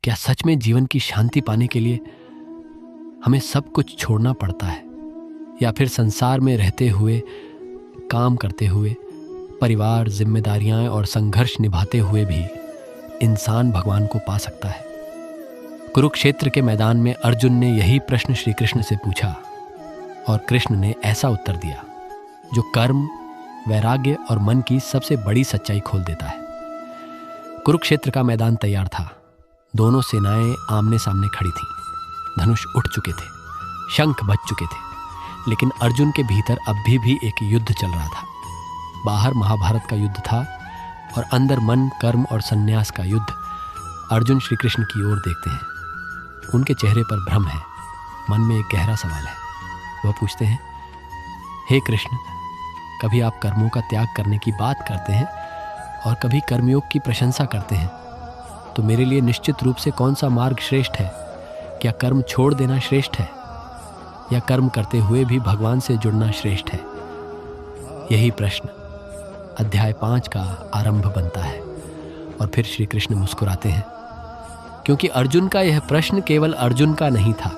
क्या सच में जीवन की शांति पाने के लिए हमें सब कुछ छोड़ना पड़ता है, या फिर संसार में रहते हुए, काम करते हुए, परिवार, जिम्मेदारियां और संघर्ष निभाते हुए भी इंसान भगवान को पा सकता है? कुरुक्षेत्र के मैदान में अर्जुन ने यही प्रश्न श्री कृष्ण से पूछा और कृष्ण ने ऐसा उत्तर दिया जो कर्म, वैराग्य और मन की सबसे बड़ी सच्चाई खोल देता है। कुरुक्षेत्र का मैदान तैयार था। दोनों सेनाएं आमने सामने खड़ी थीं। धनुष उठ चुके थे, शंख बज चुके थे, लेकिन अर्जुन के भीतर अब भी एक युद्ध चल रहा था। बाहर महाभारत का युद्ध था और अंदर मन, कर्म और संन्यास का युद्ध। अर्जुन श्री कृष्ण की ओर देखते हैं। उनके चेहरे पर भ्रम है, मन में एक गहरा सवाल है। वह पूछते हैं, हे कृष्ण, कभी आप कर्मों का त्याग करने की बात करते हैं और कभी कर्मयोग की प्रशंसा करते हैं, तो मेरे लिए निश्चित रूप से कौन सा मार्ग श्रेष्ठ है? क्या कर्म छोड़ देना श्रेष्ठ है, या कर्म करते हुए भी भगवान से जुड़ना श्रेष्ठ है? यही प्रश्न अध्याय 5 का आरंभ बनता है। और फिर श्री कृष्ण मुस्कुराते हैं, क्योंकि अर्जुन का यह प्रश्न केवल अर्जुन का नहीं था,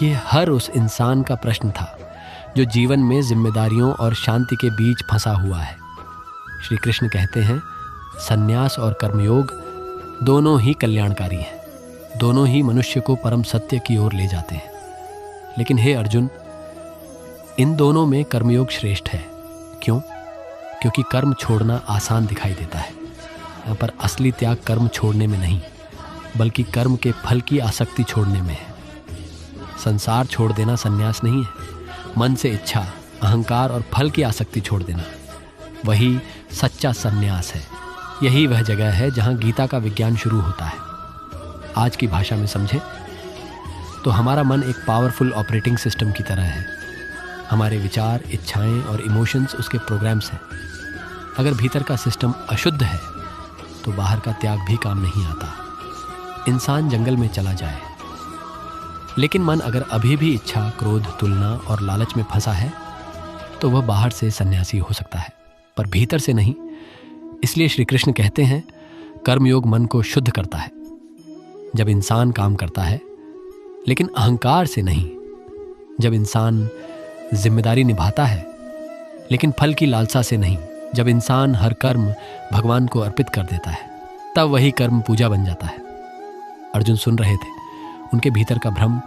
ये हर उस इंसान का प्रश्न था जो जीवन में जिम्मेदारियों और शांति के बीच फंसा हुआ है। श्री कृष्ण कहते हैं, संन्यास और कर्मयोग दोनों ही कल्याणकारी हैं, दोनों ही मनुष्य को परम सत्य की ओर ले जाते हैं। लेकिन हे अर्जुन, इन दोनों में कर्मयोग श्रेष्ठ है। क्यों? क्योंकि कर्म छोड़ना आसान दिखाई देता है। यहाँ पर असली त्याग कर्म छोड़ने में नहीं, बल्कि कर्म के फल की आसक्ति छोड़ने में है। संसार छोड़ देना संन्यास नहीं है। मन से इच्छा, अहंकार और फल की आसक्ति छोड़ देना, वही सच्चा संन्यास है। यही वह जगह है जहाँ गीता का विज्ञान शुरू होता है। आज की भाषा में समझे तो हमारा मन एक पावरफुल ऑपरेटिंग सिस्टम की तरह है। हमारे विचार, इच्छाएं और इमोशंस उसके प्रोग्राम्स हैं। अगर भीतर का सिस्टम अशुद्ध है तो बाहर का त्याग भी काम नहीं आता। इंसान जंगल में चला जाए, लेकिन मन अगर अभी भी इच्छा, क्रोध, तुलना और लालच में फंसा है तो वह बाहर से सन्यासी हो सकता है, पर भीतर से नहीं। इसलिए श्री कृष्ण कहते हैं, कर्मयोग मन को शुद्ध करता है। जब इंसान काम करता है, लेकिन अहंकार से नहीं, जब इंसान जिम्मेदारी निभाता है, लेकिन फल की लालसा से नहीं, जब इंसान हर कर्म भगवान को अर्पित कर देता है, तब वही कर्म पूजा बन जाता है। अर्जुन सुन रहे थे। उनके भीतर का भ्रम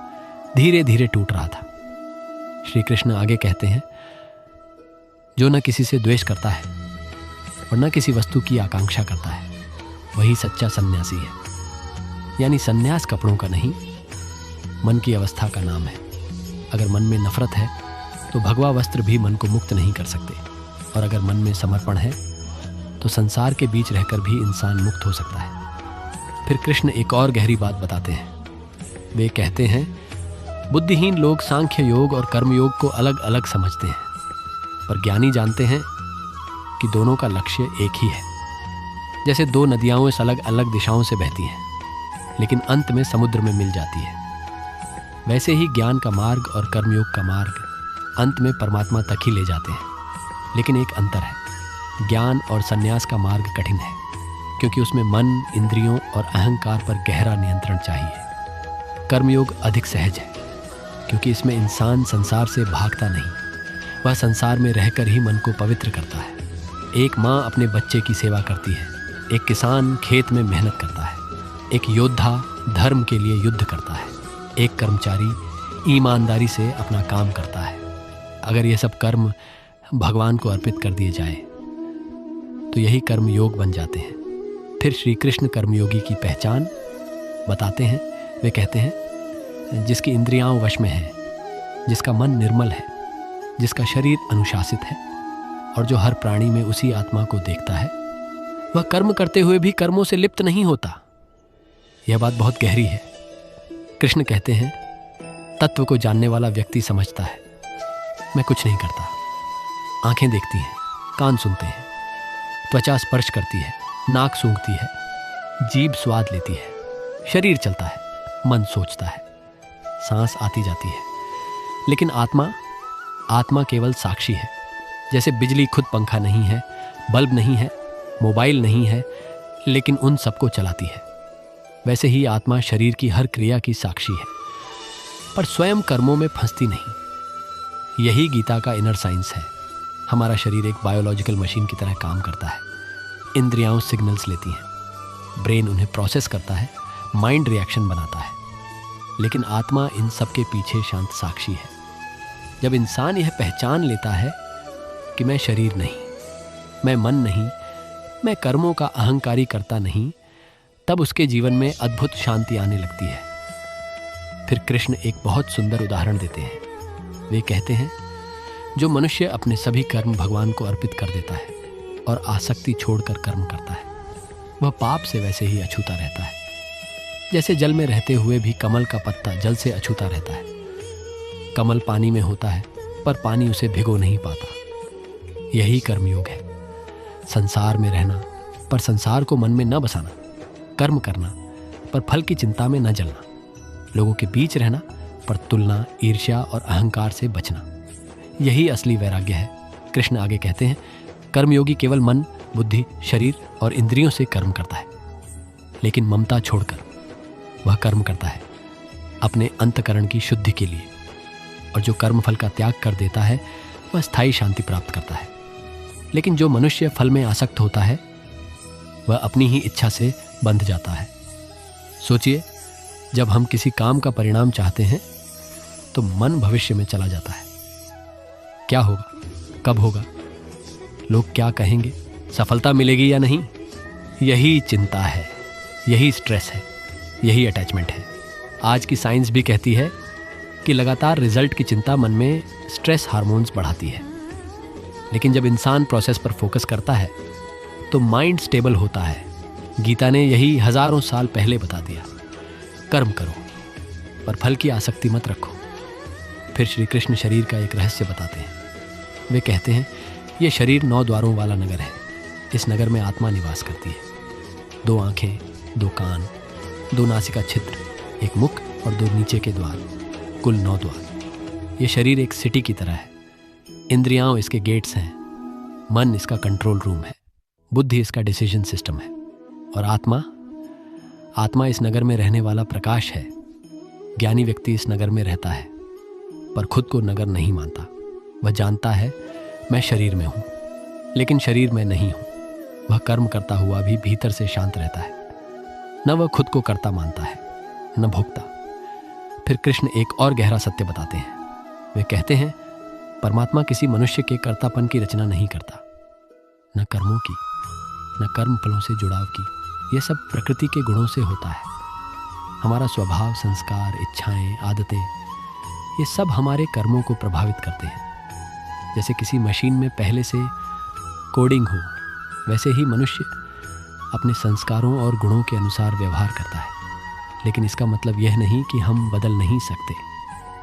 धीरे धीरे टूट रहा था। श्री कृष्ण आगे कहते हैं, जो न किसी से द्वेष करता है और न किसी वस्तु की आकांक्षा करता है, वही सच्चा सन्यासी है। यानी सन्यास कपड़ों का नहीं, मन की अवस्था का नाम है। अगर मन में नफरत है तो भगवा वस्त्र भी मन को मुक्त नहीं कर सकते, और अगर मन में समर्पण है तो संसार के बीच रहकर भी इंसान मुक्त हो सकता है। फिर कृष्ण एक और गहरी बात बताते हैं। वे कहते हैं, बुद्धिहीन लोग सांख्य योग और कर्मयोग को अलग अलग समझते हैं, पर ज्ञानी जानते हैं कि दोनों का लक्ष्य एक ही है। जैसे दो नदियां अलग अलग दिशाओं से बहती हैं, लेकिन अंत में समुद्र में मिल जाती है, वैसे ही ज्ञान का मार्ग और कर्मयोग का मार्ग अंत में परमात्मा तक ही ले जाते हैं। लेकिन एक अंतर है, ज्ञान और संन्यास का मार्ग कठिन है, क्योंकि उसमें मन, इंद्रियों और अहंकार पर गहरा नियंत्रण चाहिए। कर्मयोग अधिक सहज है, क्योंकि इसमें इंसान संसार से भागता नहीं, वह संसार में रहकर ही मन को पवित्र करता है। एक माँ अपने बच्चे की सेवा करती है, एक किसान खेत में मेहनत करता है, एक योद्धा धर्म के लिए युद्ध करता है, एक कर्मचारी ईमानदारी से अपना काम करता है। अगर ये सब कर्म भगवान को अर्पित कर दिए जाए तो यही कर्मयोग बन जाते हैं। फिर श्री कृष्ण कर्मयोगी की पहचान बताते हैं। वे कहते हैं, जिसकी इंद्रियां वश में है, जिसका मन निर्मल है, जिसका शरीर अनुशासित है और जो हर प्राणी में उसी आत्मा को देखता है, वह कर्म करते हुए भी कर्मों से लिप्त नहीं होता। यह बात बहुत गहरी है। कृष्ण कहते हैं, तत्व को जानने वाला व्यक्ति समझता है, मैं कुछ नहीं करता। आंखें देखती हैं, कान सुनते हैं, त्वचा स्पर्श करती है, नाक सूंघती है, जीभ स्वाद लेती है, शरीर चलता है, मन सोचता है, सांस आती जाती है। लेकिन आत्मा केवल साक्षी है। जैसे बिजली खुद पंखा नहीं है, बल्ब नहीं है, मोबाइल नहीं है, लेकिन उन सबको चलाती है। वैसे ही आत्मा शरीर की हर क्रिया की साक्षी है, पर स्वयं कर्मों में फंसती नहीं। यही गीता का इनर साइंस है। हमारा शरीर एक बायोलॉजिकल मशीन की तरह काम करता है। इंद्रियां सिग्नल्स लेती हैं, ब्रेन उन्हें प्रोसेस करता है, माइंड रिएक्शन बनाता है, लेकिन आत्मा इन सब के पीछे शांत साक्षी है। जब इंसान यह पहचान लेता है कि मैं शरीर नहीं, मैं मन नहीं, मैं कर्मों का अहंकारी करता नहीं, तब उसके जीवन में अद्भुत शांति आने लगती है। फिर कृष्ण एक बहुत सुंदर उदाहरण देते हैं। वे कहते हैं, जो मनुष्य अपने सभी कर्म भगवान को अर्पित कर देता है और आसक्ति छोड़कर कर्म करता है, वह पाप से वैसे ही अछूता रहता है, जैसे जल में रहते हुए भी कमल का पत्ता जल से अछूता रहता है। कमल पानी में होता है, पर पानी उसे भिगो नहीं पाता। यही कर्मयोग है। संसार में रहना, पर संसार को मन में न बसाना। कर्म करना, पर फल की चिंता में न जलना। लोगों के बीच रहना, पर तुलना, ईर्ष्या और अहंकार से बचना। यही असली वैराग्य है। कृष्ण आगे कहते हैं, कर्मयोगी केवल मन, बुद्धि, शरीर और इंद्रियों से कर्म करता है, लेकिन ममता छोड़कर वह कर्म करता है अपने अंतकरण की शुद्धि के लिए। और जो कर्म फल का त्याग कर देता है, वह स्थायी शांति प्राप्त करता है। लेकिन जो मनुष्य फल में आसक्त होता है, वह अपनी ही इच्छा से बंध जाता है। सोचिए, जब हम किसी काम का परिणाम चाहते हैं तो मन भविष्य में चला जाता है। क्या होगा, कब होगा, लोग क्या कहेंगे, सफलता मिलेगी या नहीं, यही चिंता है, यही स्ट्रेस है, यही अटैचमेंट है। आज की साइंस भी कहती है कि लगातार रिजल्ट की चिंता मन में स्ट्रेस हार्मोन्स बढ़ाती है। लेकिन जब इंसान प्रोसेस पर फोकस करता है तो माइंड स्टेबल होता है। गीता ने यही हजारों साल पहले बता दिया। कर्म करो, पर फल की आसक्ति मत रखो। फिर श्री कृष्ण शरीर का एक रहस्य बताते हैं। वे कहते हैं, यह शरीर 9 द्वारों वाला नगर है। इस नगर में आत्मा निवास करती है। 2 आंखें, 2 कान, 2 नासिका छिद्र, 1 मुख और 2 नीचे के द्वार, कुल 9 द्वार। ये शरीर एक सिटी की तरह है। इंद्रियां इसके गेट्स हैं, मन इसका कंट्रोल रूम है, बुद्धि इसका डिसीजन सिस्टम है, और आत्मा इस नगर में रहने वाला प्रकाश है। ज्ञानी व्यक्ति इस नगर में रहता है, पर खुद को नगर नहीं मानता। वह जानता है, मैं शरीर में हूँ, लेकिन शरीर में नहीं हूँ। वह कर्म करता हुआ भी भीतर से शांत रहता है। न वह खुद को कर्ता मानता है, न भोक्ता। फिर कृष्ण एक और गहरा सत्य बताते हैं। वे कहते हैं, परमात्मा किसी मनुष्य के कर्तापन की रचना नहीं करता, न कर्मों की, न कर्म फलों से जुड़ाव की। यह सब प्रकृति के गुणों से होता है। हमारा स्वभाव, संस्कार, इच्छाएं, आदतें, ये सब हमारे कर्मों को प्रभावित करते हैं। जैसे किसी मशीन में पहले से कोडिंग हो, वैसे ही मनुष्य अपने संस्कारों और गुणों के अनुसार व्यवहार करता है। लेकिन इसका मतलब यह नहीं कि हम बदल नहीं सकते,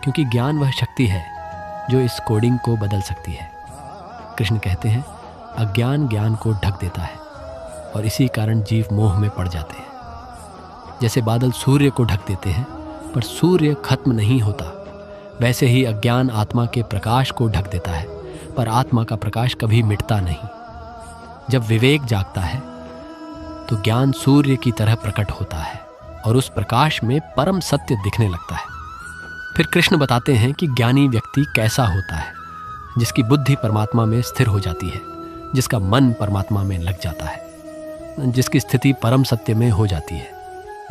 क्योंकि ज्ञान वह शक्ति है जो इस कोडिंग को बदल सकती है। कृष्ण कहते हैं, अज्ञान ज्ञान को ढक देता है और इसी कारण जीव मोह में पड़ जाते हैं। जैसे बादल सूर्य को ढक देते हैं, पर सूर्य खत्म नहीं होता, वैसे ही अज्ञान आत्मा के प्रकाश को ढक देता है, पर आत्मा का प्रकाश कभी मिटता नहीं। जब विवेक जागता है तो ज्ञान सूर्य की तरह प्रकट होता है और उस प्रकाश में परम सत्य दिखने लगता है। फिर कृष्ण बताते हैं कि ज्ञानी व्यक्ति कैसा होता है, जिसकी बुद्धि परमात्मा में स्थिर हो जाती है, जिसका मन परमात्मा में लग जाता है, जिसकी स्थिति परम सत्य में हो जाती है।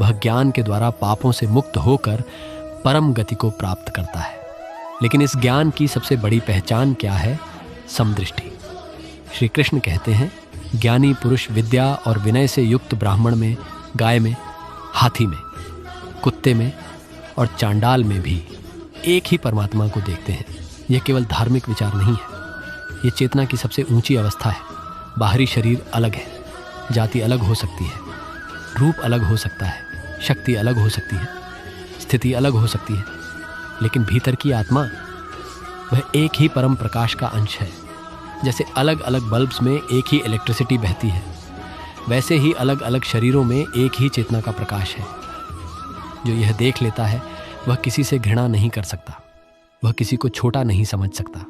वह ज्ञान के द्वारा पापों से मुक्त होकर परम गति को प्राप्त करता है। लेकिन इस ज्ञान की सबसे बड़ी पहचान क्या है? समदृष्टि। श्री कृष्ण कहते हैं, ज्ञानी पुरुष विद्या और विनय से युक्त ब्राह्मण में, गाय में, हाथी में, कुत्ते में और चांडाल में भी एक ही परमात्मा को देखते हैं। यह केवल धार्मिक विचार नहीं है, ये चेतना की सबसे ऊंची अवस्था है। बाहरी शरीर अलग है, जाति अलग हो सकती है, रूप अलग हो सकता है, शक्ति अलग हो सकती है, स्थिति अलग हो सकती है, लेकिन भीतर की आत्मा वह एक ही परम प्रकाश का अंश है। जैसे अलग अलग बल्ब्स में एक ही इलेक्ट्रिसिटी बहती है, वैसे ही अलग अलग शरीरों में एक ही चेतना का प्रकाश है। जो यह देख लेता है वह किसी से घृणा नहीं कर सकता, वह किसी को छोटा नहीं समझ सकता,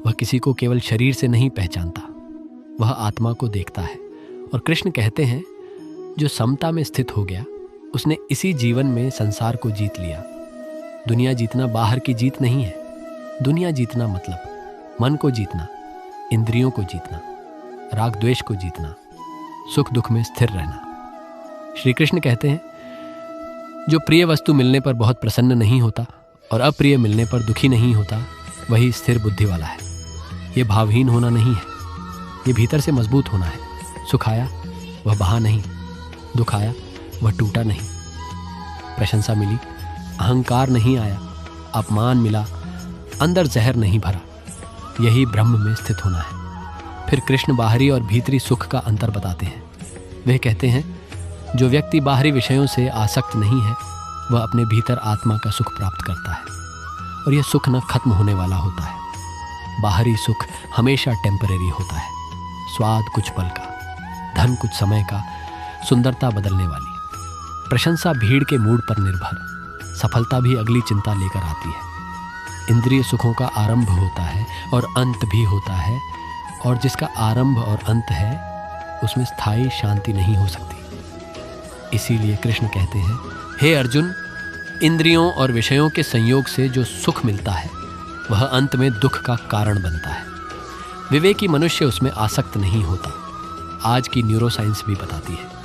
वह किसी को केवल शरीर से नहीं पहचानता, वह आत्मा को देखता है। और कृष्ण कहते हैं, जो समता में स्थित हो गया उसने इसी जीवन में संसार को जीत लिया। दुनिया जीतना बाहर की जीत नहीं है। दुनिया जीतना मतलब मन को जीतना, इंद्रियों को जीतना, राग द्वेष को जीतना, सुख दुख में स्थिर रहना। श्री कृष्ण कहते हैं, जो प्रिय वस्तु मिलने पर बहुत प्रसन्न नहीं होता और अप्रिय मिलने पर दुखी नहीं होता, वही स्थिर बुद्धि वाला है। ये भावहीन होना नहीं है, ये भीतर से मजबूत होना है। सुख आया वह बहा नहीं, दुख आया वह टूटा नहीं। प्रशंसा मिली, अहंकार नहीं आया, अपमान मिला, अंदर जहर नहीं भरा। यही ब्रह्म में स्थित होना है। फिर कृष्ण बाहरी और भीतरी सुख का अंतर बताते हैं। वे कहते हैं, जो व्यक्ति बाहरी विषयों से आसक्त नहीं है, वह अपने भीतर आत्मा का सुख प्राप्त करता है और यह सुख न खत्म होने वाला होता है। बाहरी सुख हमेशा टेम्परेरी होता है, स्वाद कुछ पल का, धन कुछ समय का, सुंदरता बदलने वाली। प्रशंसा भीड़ के मूड पर निर्भर, सफलता भी अगली चिंता लेकर आती है। इंद्रिय सुखों का आरंभ होता है और अंत भी होता है, और जिसका आरंभ और अंत है उसमें स्थायी शांति नहीं हो सकती। इसीलिए कृष्ण कहते हैं, हे अर्जुन, इंद्रियों और विषयों के संयोग से जो सुख मिलता है वह अंत में दुख का कारण बनता है। विवेकी मनुष्य उसमें आसक्त नहीं होता। आज की न्यूरोसाइंस भी बताती है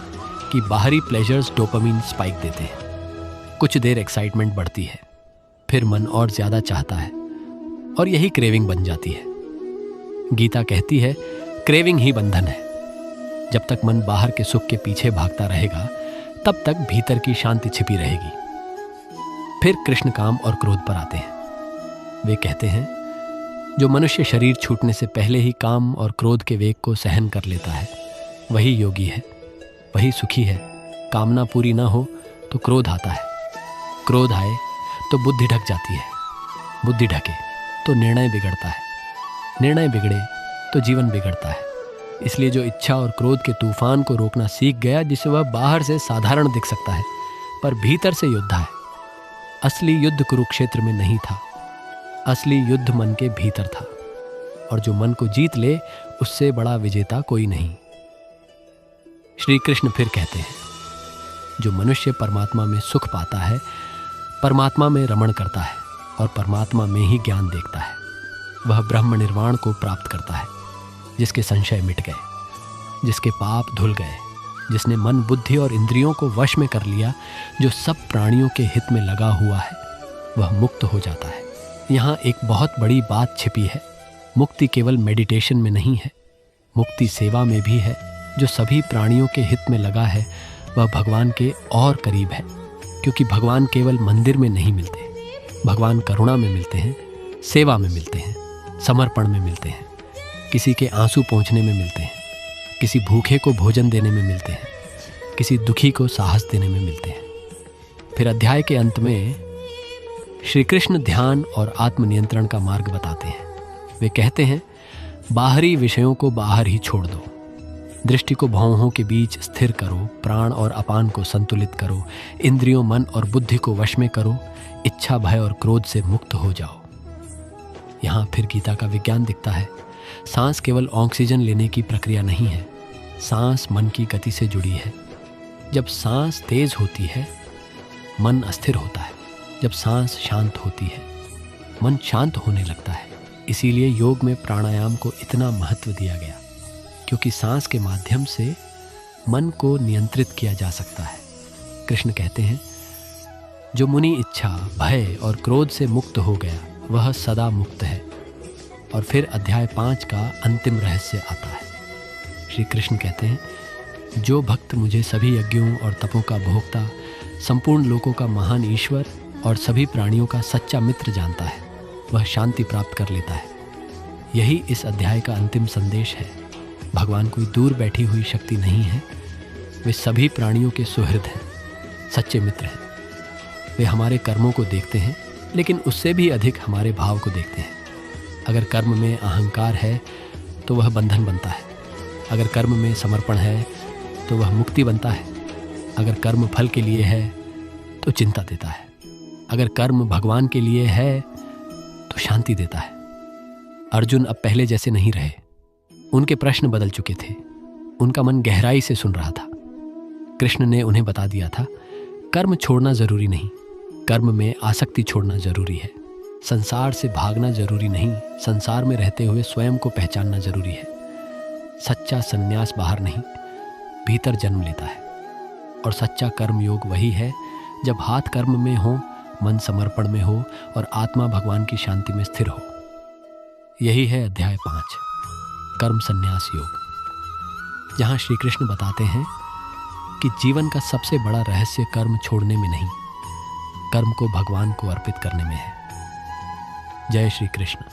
कि बाहरी प्लेजर्स डोपामिन स्पाइक देते हैं। कुछ देर एक्साइटमेंट बढ़ती है, फिर मन और ज़्यादा चाहता है और यही क्रेविंग बन जाती है। गीता कहती है, क्रेविंग ही बंधन है। जब तक मन बाहर के सुख के पीछे भागता रहेगा, तब तक भीतर की शांति छिपी रहेगी। फिर कृष्ण काम और क्रोध पर आते हैं। वे कहते हैं, जो मनुष्य शरीर छूटने से पहले ही काम और क्रोध के वेग को सहन कर लेता है, वही योगी है, वही सुखी है। कामना पूरी ना हो तो क्रोध आता है, क्रोध आए तो बुद्धि ढक जाती है, बुद्धि ढके तो निर्णय बिगड़ता है, निर्णय बिगड़े तो जीवन बिगड़ता है। इसलिए जो इच्छा और क्रोध के तूफान को रोकना सीख गया, जिसे वह बाहर से साधारण दिख सकता है पर भीतर से योद्धा है। असली युद्ध कुरुक्षेत्र में नहीं था, असली युद्ध मन के भीतर था, और जो मन को जीत ले उससे बड़ा विजेता कोई नहीं। श्री कृष्ण फिर कहते हैं, जो मनुष्य परमात्मा में सुख पाता है, परमात्मा में रमण करता है और परमात्मा में ही ज्ञान देखता है, वह ब्रह्म निर्वाण को प्राप्त करता है। जिसके संशय मिट गए, जिसके पाप धुल गए, जिसने मन बुद्धि और इंद्रियों को वश में कर लिया, जो सब प्राणियों के हित में लगा हुआ है, वह मुक्त हो जाता है। यहाँ एक बहुत बड़ी बात छिपी है। मुक्ति केवल मेडिटेशन में नहीं है, मुक्ति सेवा में भी है। जो सभी प्राणियों के हित में लगा है, वह भगवान के और करीब है, क्योंकि भगवान केवल मंदिर में नहीं मिलते। भगवान करुणा में मिलते हैं, सेवा में मिलते हैं, समर्पण में मिलते हैं, किसी के आंसू पोंछने में मिलते हैं, किसी भूखे को भोजन देने में मिलते हैं, किसी दुखी को साहस देने में मिलते हैं। फिर अध्याय के अंत में श्री कृष्ण ध्यान और आत्मनियंत्रण का मार्ग बताते हैं। वे कहते हैं, बाहरी विषयों को बाहर ही छोड़ दो, दृष्टि को भौहों के बीच स्थिर करो, प्राण और अपान को संतुलित करो, इंद्रियों, मन और बुद्धि को वश में करो, इच्छा, भय और क्रोध से मुक्त हो जाओ। यहाँ फिर गीता का विज्ञान दिखता है। सांस केवल ऑक्सीजन लेने की प्रक्रिया नहीं है, सांस मन की गति से जुड़ी है। जब सांस तेज होती है, मन अस्थिर होता है। जब सांस शांत होती है, मन शांत होने लगता है। इसीलिए योग में प्राणायाम को इतना महत्व दिया गया, क्योंकि सांस के माध्यम से मन को नियंत्रित किया जा सकता है। कृष्ण कहते हैं, जो मुनि इच्छा, भय और क्रोध से मुक्त हो गया, वह सदा मुक्त है। और फिर अध्याय 5 का अंतिम रहस्य आता है। श्री कृष्ण कहते हैं, जो भक्त मुझे सभी यज्ञों और तपों का भोक्ता, संपूर्ण लोकों का महान ईश्वर और सभी प्राणियों का सच्चा मित्र जानता है, वह शांति प्राप्त कर लेता है। यही इस अध्याय का अंतिम संदेश है। भगवान कोई दूर बैठी हुई शक्ति नहीं है, वे सभी प्राणियों के सुहृद हैं, सच्चे मित्र हैं। वे हमारे कर्मों को देखते हैं, लेकिन उससे भी अधिक हमारे भाव को देखते हैं। अगर कर्म में अहंकार है तो वह बंधन बनता है, अगर कर्म में समर्पण है तो वह मुक्ति बनता है, अगर कर्म फल के लिए है तो चिंता देता है, अगर कर्म भगवान के लिए है तो शांति देता है। अर्जुन अब पहले जैसे नहीं रहे, उनके प्रश्न बदल चुके थे, उनका मन गहराई से सुन रहा था। कृष्ण ने उन्हें बता दिया था कर्म छोड़ना जरूरी नहीं, कर्म में आसक्ति छोड़ना जरूरी है। संसार से भागना जरूरी नहीं, संसार में रहते हुए स्वयं को पहचानना जरूरी है। सच्चा संन्यास बाहर नहीं, भीतर जन्म लेता है। और सच्चा कर्म योग वही है जब हाथ कर्म में हो, मन समर्पण में हो और आत्मा भगवान की शांति में स्थिर हो। यही है अध्याय 5, कर्म संन्यास योग, जहाँ श्री कृष्ण बताते हैं कि जीवन का सबसे बड़ा रहस्य कर्म छोड़ने में नहीं, कर्म को भगवान को अर्पित करने में है। जय श्री कृष्ण।